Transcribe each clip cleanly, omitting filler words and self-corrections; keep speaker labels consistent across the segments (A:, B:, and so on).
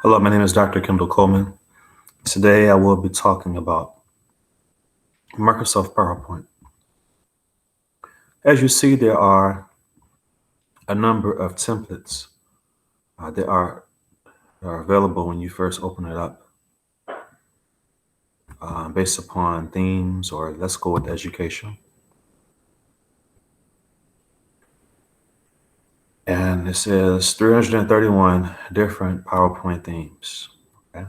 A: Hello, my name is Dr. Kendall Coleman. Today I will be talking about Microsoft PowerPoint. As you see, there are a number of templates that are available when you first open it up based upon themes, or let's go with education. And it says 331 different PowerPoint themes. Okay.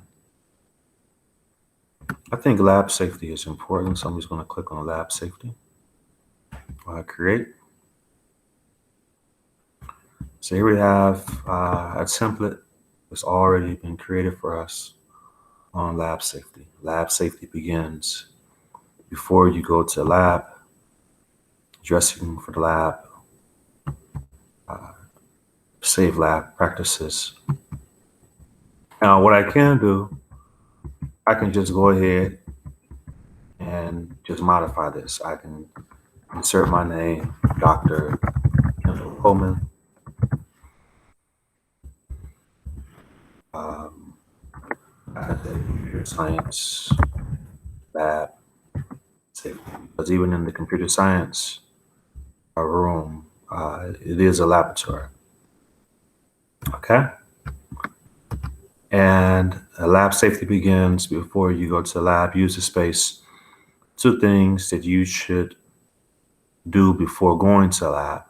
A: I think lab safety is important, so I'm just going to click on lab safety. Create. So here we have a template that's already been created for us on lab safety. Lab safety begins before you go to lab, dressing for the lab, safe lab practices. Now, what I can do, I can just go ahead and just modify this. I can insert my name, Dr. Kendall Coleman. I can say computer science lab safety, because even in the computer science room, it is a laboratory. Okay. And lab safety begins before you go to the lab. Use the space. 2 things that you should do before going to the lab.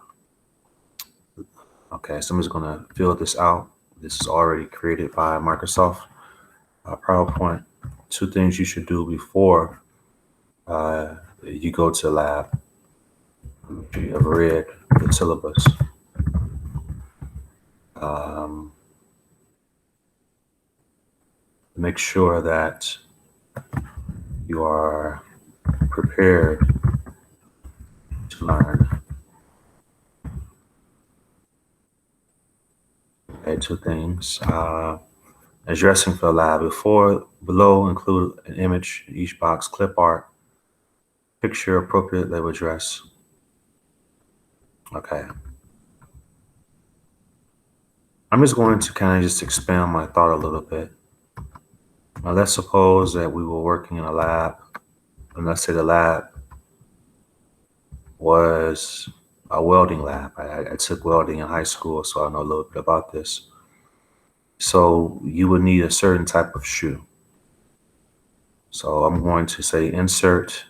A: Okay, so I'm just going to fill this out. This is already created by Microsoft PowerPoint. 2 things you should do before you go to the lab. You have read the syllabus. Make sure that you are prepared to learn. Okay, 2 things. Addressing for the lab. Below, include an image in each box, clip art, picture appropriate label address. Okay. I'm just going to kind of just expand my thought a little bit. Now, let's suppose that we were working in a lab, and let's say the lab was a welding lab. I took welding in high school, so I know a little bit about this. So you would need a certain type of shoe. So I'm going to say insert.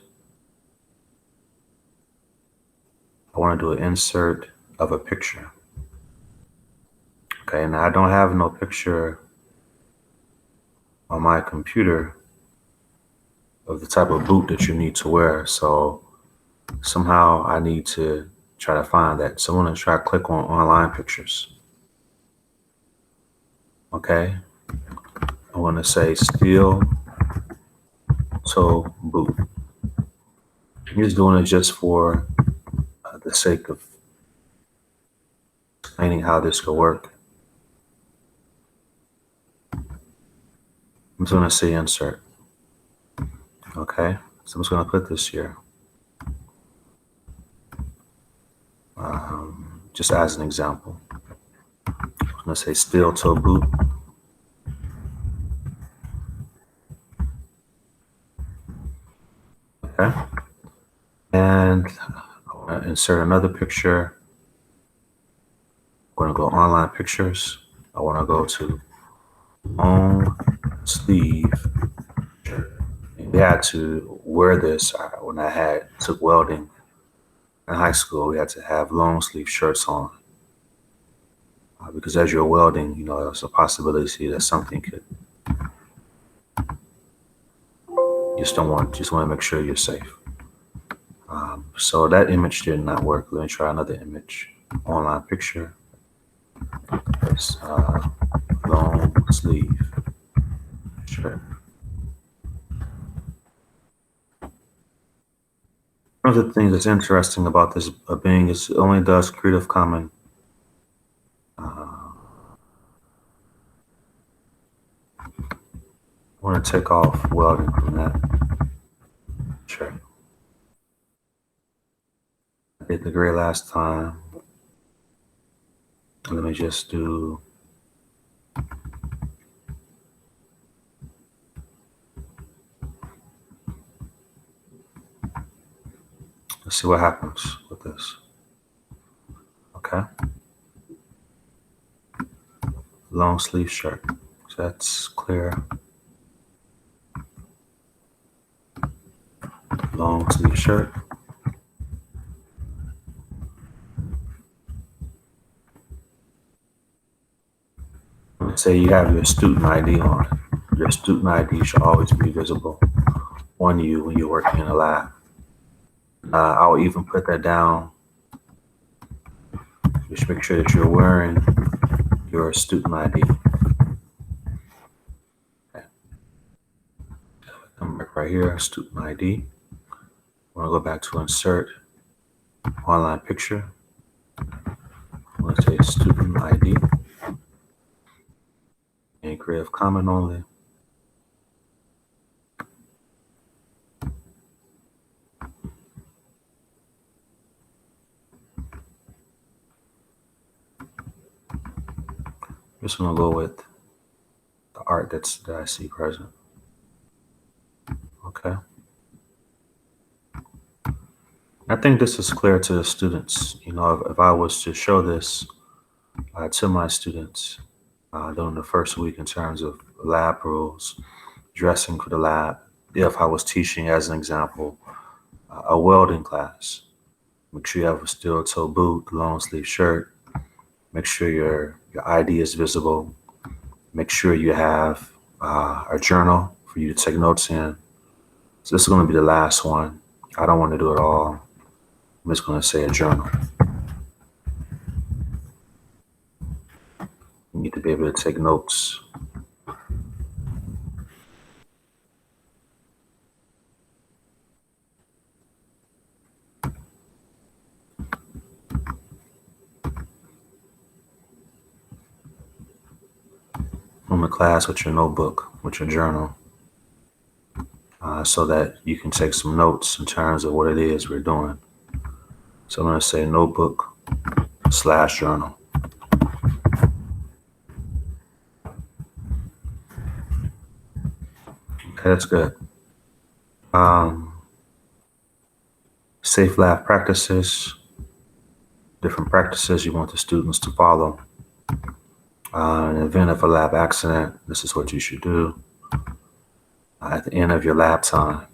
A: I want to do an insert of a picture. Okay, now I don't have no picture on my computer of the type of boot that you need to wear. So somehow I need to try to find that. So I'm going to try to click on online pictures. Okay, I want to say steel toe boot. I'm just doing it just for the sake of explaining how this could work. I'm just going to say insert. Okay, so I'm just going to put this here. Just as an example. I'm going to say steel toe boot. Okay. And I want to insert another picture. I'm going to go online pictures. I want to go to long sleeve shirt. We had to wear this when I took welding in high school. We had to have long sleeve shirts on because as you're welding, you know, there's a possibility that something could. Just want to make sure you're safe. So that image did not work. Let me try another image. Online picture. It's long sleeve shirt. One of the things that's interesting about this being is it only does Creative Commons. I want to take off welding from that. Sure. I did the gray last time. Let me just do Let's see what happens with this. Okay. Long sleeve shirt. So that's clear. Long sleeve shirt. Let's say you have your student ID on. Your student ID should always be visible on you when you're working in a lab. I'll even put that down. Just make sure that you're wearing your student ID. Okay. Come back right here, student ID. We're gonna go back to insert online picture. I'm gonna say student ID and Creative Commons only. Just gonna go with the art that I see present. Okay. I think this is clear to the students. You know, if I was to show this to my students during the first week in terms of lab rules, dressing for the lab, if I was teaching, as an example, a welding class, make sure you have a steel toe boot, long sleeve shirt, make sure your ID is visible, make sure you have a journal for you to take notes in. So this is going to be the last one. I don't want to do it all. I'm just going to say a journal. You need to be able to take notes. From the class with your notebook, with your journal, so that you can take some notes in terms of what it is we're doing. So I'm going to say notebook / journal. Okay, that's good. Safe lab practices, different practices you want the students to follow. In the event of a lab accident, this is what you should do at the end of your lab time.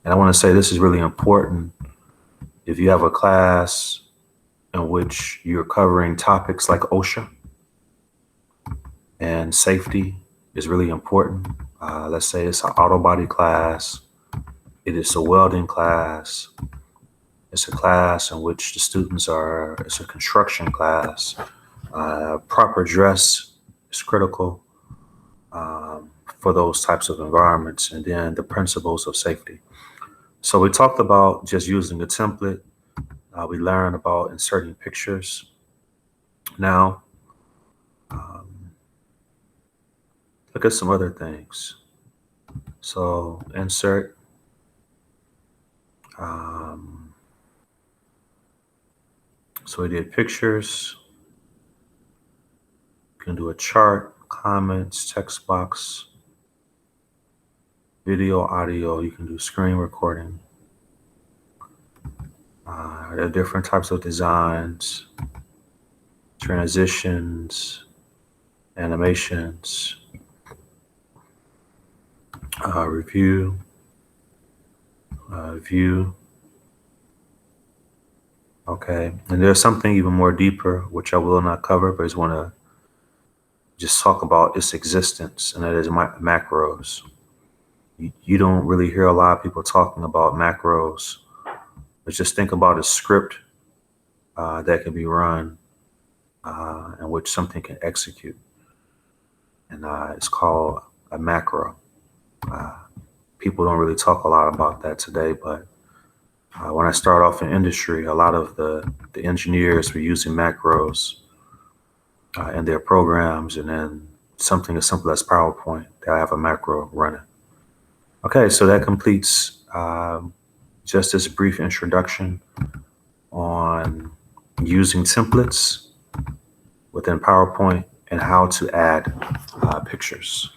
A: And I want to say this is really important. If you have a class in which you're covering topics like OSHA and safety is really important. Let's say it's an auto body class, it is a welding class, it's a class in which the students it's a construction class. Proper dress is critical for those types of environments, and then the principles of safety. So we talked about just using a template. We learned about inserting pictures. Now, look at some other things. So insert. So we did pictures. You can do a chart, comments, text box, video, audio. You can do screen recording. There are different types of designs, transitions, animations, review, view. Okay, and there's something even more deeper, which I will not cover, but I just want to just talk about its existence, and that is macros. You don't really hear a lot of people talking about macros, but just think about a script that can be run in which something can execute, and it's called a macro. People don't really talk a lot about that today, but when I started off in industry, a lot of the engineers were using macros in their programs, and then something as simple as PowerPoint, they have a macro running. Okay, so that completes just this brief introduction on using templates within PowerPoint and how to add pictures.